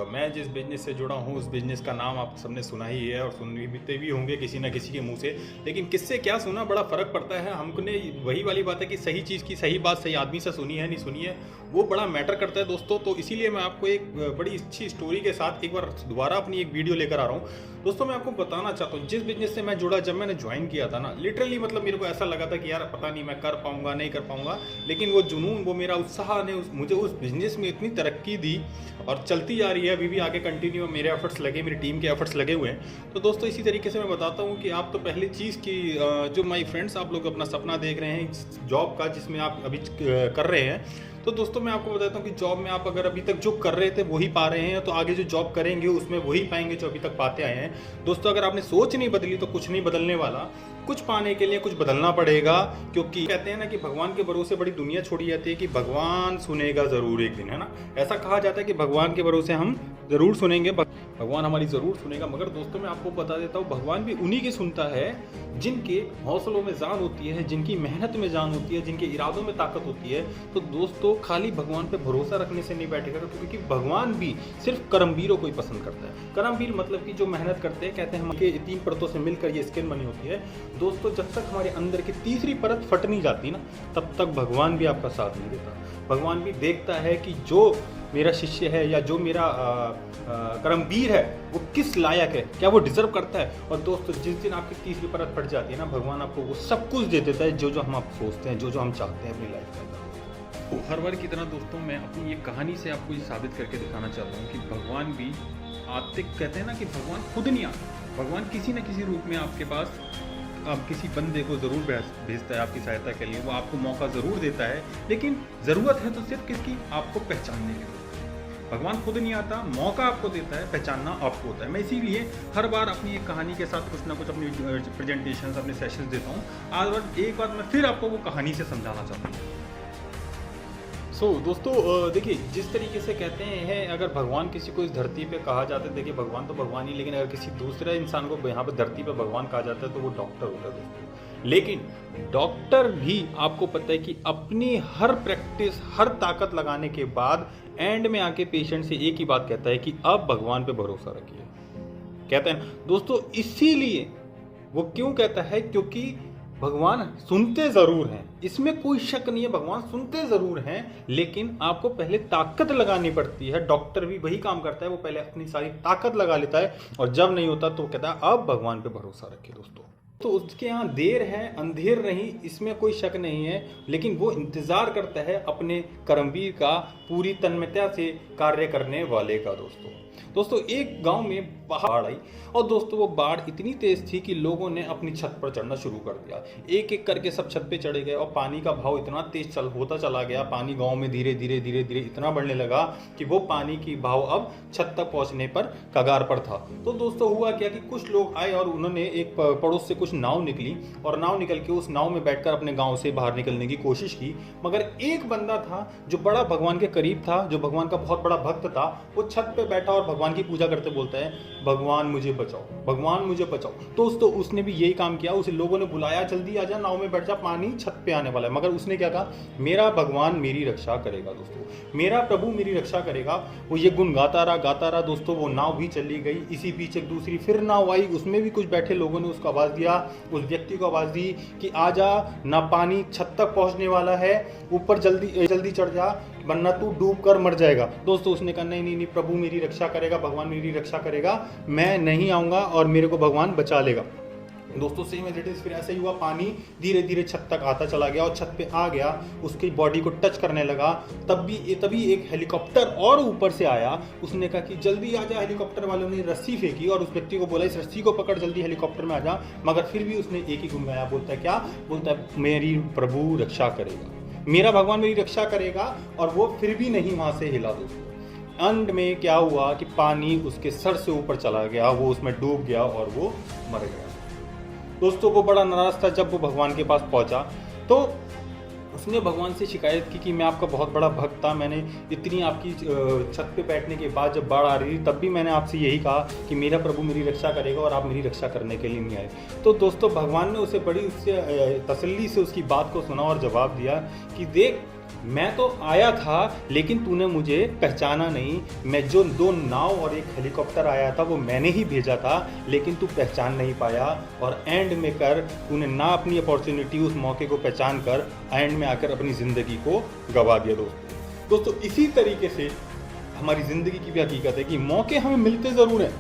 मैं जिस बिज़नेस से जुड़ा हूँ उस बिज़नेस का नाम आप सबने सुना ही है और सुनते भी होंगे किसी ना किसी के मुंह से। लेकिन किससे क्या सुना बड़ा फ़र्क पड़ता है। हमने वही वाली बात है कि सही चीज़ की सही बात सही आदमी से सुनी है नहीं सुनी है, वो बड़ा मैटर करता है दोस्तों। तो इसीलिए मैं आपको एक बड़ी अच्छी स्टोरी के साथ एक बार दोबारा अपनी एक वीडियो लेकर आ रहा हूँ। दोस्तों मैं आपको बताना चाहता हूँ, जिस बिज़नेस से मैं जुड़ा, जब मैंने ज्वाइन किया था ना, लिटरली मतलब मेरे को ऐसा लगा था कि यार पता नहीं मैं कर पाऊँगा नहीं कर पाऊँगा। लेकिन वो जुनून, वो मेरा उत्साह ने मुझे उस बिज़नेस में इतनी तरक्की दी और चलती जा रही है। अभी भी आगे कंटिन्यू मेरे एफर्ट्स लगे, मेरी टीम के एफर्ट्स लगे हुए हैं। तो दोस्तों इसी तरीके से मैं बताता हूँ कि आप तो पहली चीज़ की जो माय फ्रेंड्स आप लोग अपना सपना देख रहे हैं जॉब का जिसमें आप अभी कर रहे हैं, तो दोस्तों मैं आपको बताता हूँ कि जॉब में आप अगर अभी तक जो कर रहे थे वही पा रहे हैं तो आगे जो जॉब करेंगे उसमें वही पाएंगे जो अभी तक पाते आए हैं। दोस्तों अगर आपने सोच नहीं बदली तो कुछ नहीं बदलने वाला। कुछ पाने के लिए कुछ बदलना पड़ेगा, क्योंकि कहते हैं ना कि भगवान के भरोसे बड़ी दुनिया छोड़ी जाती है कि भगवान सुनेगा ज़रूर एक दिन, है ना। ऐसा कहा जाता है कि भगवान के भरोसे हम ज़रूर सुनेंगे, भगवान हमारी ज़रूर सुनेगा। मगर दोस्तों मैं आपको बता देता हूँ, भगवान भी उन्हीं की सुनता है जिनके हौसलों में जान होती है, जिनकी मेहनत में जान होती है, जिनके इरादों में ताकत होती है। तो दोस्तों खाली भगवान पे भरोसा रखने से नहीं बैठेगा, क्योंकि भगवान भी सिर्फ कर्मवीरों को ही पसंद करता है। कर्मवीर मतलब कि जो मेहनत करते हैं। कहते हैं हमारे 3 परतों से मिलकर ये स्किन बनी होती है। दोस्तों जब तक हमारे अंदर की तीसरी परत फट नहीं जाती ना, तब तक भगवान भी आपका साथ नहीं देता। भगवान भी देखता है कि जो मेरा शिष्य है या जो मेरा कर्मवीर है वो किस लायक है, क्या वो डिजर्व करता है। और दोस्तों जिस दिन आपकी तीसरी परत फट जाती है ना, भगवान आपको वो सब कुछ दे देता है जो हम आप सोचते हैं, जो हम चाहते हैं अपनी लाइफ में। तो हर बार की तरह दोस्तों मैं अपनी एक कहानी से आपको ये साबित करके दिखाना चाहता हूँ कि भगवान भी आते, कहते हैं ना कि भगवान खुद नहीं आता, भगवान किसी न किसी रूप में आपके पास आप किसी बंदे को ज़रूर भेजता है आपकी सहायता के लिए। वो आपको मौका ज़रूर देता है, लेकिन ज़रूरत है तो सिर्फ किसकी, आपको पहचानने की। भगवान खुद नहीं आता, मौका आपको देता है, पहचानना आपको होता है। मैं इसीलिए हर बार अपनी एक कहानी के साथ कुछ ना कुछ अपनी प्रेजेंटेशंस, अपने सेशंस देता हूँ। आज एक बार मैं फिर आपको वो कहानी से समझाना चाहता हूँ। दोस्तों देखिए, जिस तरीके से कहते हैं अगर भगवान किसी को इस धरती पे कहा जाता है, देखिए भगवान तो भगवान ही, लेकिन अगर किसी दूसरे इंसान को यहाँ पर धरती पे भगवान कहा जाता है तो वो डॉक्टर होता है दोस्तों। लेकिन डॉक्टर भी आपको पता है कि अपनी हर प्रैक्टिस, हर ताकत लगाने के बाद एंड में आके पेशेंट से एक ही बात कहता है कि अब भगवान पे भरोसा रखिए, कहते हैं दोस्तों। इसीलिए वो क्यों कहता है, क्योंकि भगवान सुनते ज़रूर हैं, इसमें कोई शक नहीं है, भगवान सुनते ज़रूर हैं, लेकिन आपको पहले ताकत लगानी पड़ती है। डॉक्टर भी वही काम करता है, वो पहले अपनी सारी ताकत लगा लेता है और जब नहीं होता तो कहता है अब भगवान पे भरोसा रखिए दोस्तों। तो उसके यहाँ देर है अंधेर नहीं, इसमें कोई शक नहीं है, लेकिन वो इंतज़ार करता है अपने कर्मवीर का, पूरी तन्मयता से कार्य करने वाले का। दोस्तों एक गांव में बाढ़ आई और दोस्तों वो बाढ़ इतनी तेज थी कि लोगों ने अपनी छत पर चढ़ना शुरू कर दिया। एक एक करके सब छत पे चढ़े गए और पानी का भाव इतना तेज होता चला गया। पानी गांव में धीरे धीरे इतना बढ़ने लगा कि वो पानी की भाव अब छत तक पहुंचने पर कगार पर था। तो दोस्तों हुआ क्या कि कुछ लोग आए और उन्होंने एक पड़ोस से कुछ नाव निकली और नाव निकल के उस नाव में बैठकर अपने गाँव से बाहर निकलने की कोशिश की। मगर एक बंदा था जो बड़ा भगवान के करीब था, जो भगवान का बहुत बड़ा भक्त था, वो छत पे बैठा और भगवान की पूजा करते बोलता है, भगवान मुझे बचाओ, भगवान मुझे बचाओ। दोस्तों उसने भी यही काम किया, उसे लोगों ने बुलाया, जल्दी आ जा, नाव में बैठ जा, पानी छत पे आने वाला है। मगर उसने क्या कहा, मेरा भगवान मेरी रक्षा करेगा दोस्तों, मेरा प्रभु मेरी रक्षा करेगा। वो ये गुण गाता रहा दोस्तों। वो नाव भी चली गई, इसी बीच एक दूसरी फिर नाव आई, उसमें भी कुछ बैठे लोगों ने उसको आवाज़ दिया, उस व्यक्ति को आवाज़ दी कि आ जा ना, पानी छत तक पहुँचने वाला है, ऊपर जल्दी चढ़ जा वरना तू डूब कर मर जाएगा। दोस्तों उसने कहा नहीं, प्रभु मेरी रक्षा करेगा, भगवान मेरी रक्षा करेगा, मैं नहीं आऊँगा और मेरे को भगवान बचा लेगा। दोस्तों सेम एज इट इज फिर ऐसे ही हुआ, पानी धीरे धीरे छत तक आता चला गया और छत पे आ गया, उसकी बॉडी को टच करने लगा। तभी एक हेलीकॉप्टर और ऊपर से आया। उसने कहा कि जल्दी आ जा। हेलीकॉप्टर वालों ने रस्सी फेंकी और उस व्यक्ति को बोला इस रस्सी को पकड़, जल्दी हेलीकॉप्टर में आ जा। मगर फिर भी उसने एक ही गुण गाया, बोलता है क्या, बोलता है मेरी प्रभु रक्षा करेगा, मेरा भगवान मेरी रक्षा करेगा। और वो फिर भी नहीं वहां से हिला दोस्तों। अंत में क्या हुआ कि पानी उसके सर से ऊपर चला गया, वो उसमें डूब गया और वो मर गया। दोस्तों वो बड़ा नाराज था। जब वो भगवान के पास पहुंचा तो उसने भगवान से शिकायत की कि मैं आपका बहुत बड़ा भक्त था, मैंने इतनी आपकी छत पे बैठने के बाद जब बाढ़ आ रही थी तब भी मैंने आपसे यही कहा कि मेरा प्रभु मेरी रक्षा करेगा और आप मेरी रक्षा करने के लिए नहीं आए। तो दोस्तों भगवान ने उसे बड़ी उससे तसल्ली से उसकी बात को सुना और जवाब दिया कि देख, मैं तो आया था लेकिन तूने मुझे पहचाना नहीं। मैं जो 2 नाव और एक हेलीकॉप्टर आया था वो मैंने ही भेजा था, लेकिन तू पहचान नहीं पाया। और एंड में कर तूने ना अपनी अपॉर्चुनिटी, उस मौके को पहचान कर एंड में आकर अपनी ज़िंदगी को गंवा दिया दोस्तों। इसी तरीके से हमारी ज़िंदगी की भी हकीकत है कि मौके हमें मिलते ज़रूर हैं,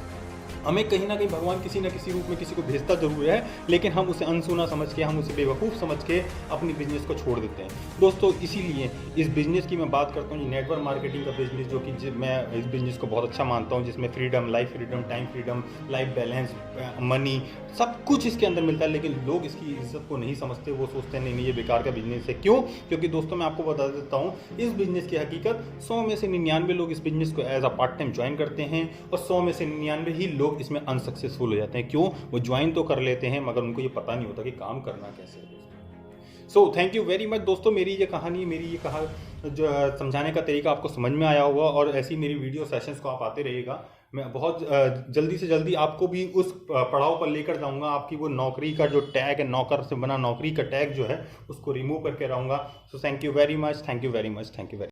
हमें कहीं ना कहीं भगवान किसी न किसी रूप में किसी को भेजता जरूर है, लेकिन हम उसे अनसुना समझ के, हम उसे बेवकूफ़ समझ के अपनी बिजनेस को छोड़ देते हैं दोस्तों। इसीलिए इस बिज़नेस की मैं बात करता हूँ, ये नेटवर्क मार्केटिंग का बिज़नेस, जो कि मैं इस बिज़नेस को बहुत अच्छा मानता हूँ, जिसमें freedom, life freedom, time freedom, life balance, money, सब कुछ इसके अंदर मिलता है। लेकिन लोग इसकी इज्जत को नहीं समझते, वो सोचते हैं नहीं ये बेकार का बिजनेस है। क्यों? क्योंकि दोस्तों मैं आपको बता देता हूँ इस बिज़नेस की हकीकत, 100 में से 99 लोग इस बिज़नेस को as a part time join करते हैं और 100 में से 99 ही लोग इसमें अनसक्सेसफुल हो जाते हैं। क्यों? वो ज्वाइन तो कर लेते हैं मगर उनको ये पता नहीं होता कि काम करना कैसे है। So thank you very much दोस्तों। मेरी ये कहानी, मेरी ये कहा जो समझाने का तरीका आपको समझ में आया होगा, और ऐसी मेरी वीडियो सेशंस को आप आते रहिएगा। मैं बहुत जल्दी से जल्दी आपको भी उस पड़ाव पर लेकर जाऊंगा। आपकी वो नौकरी का जो टैग है, नौकर से बना नौकरी का टैग जो है, उसको रिमूव करके रहूँगा। So thank you very much, thank you very much, thank you very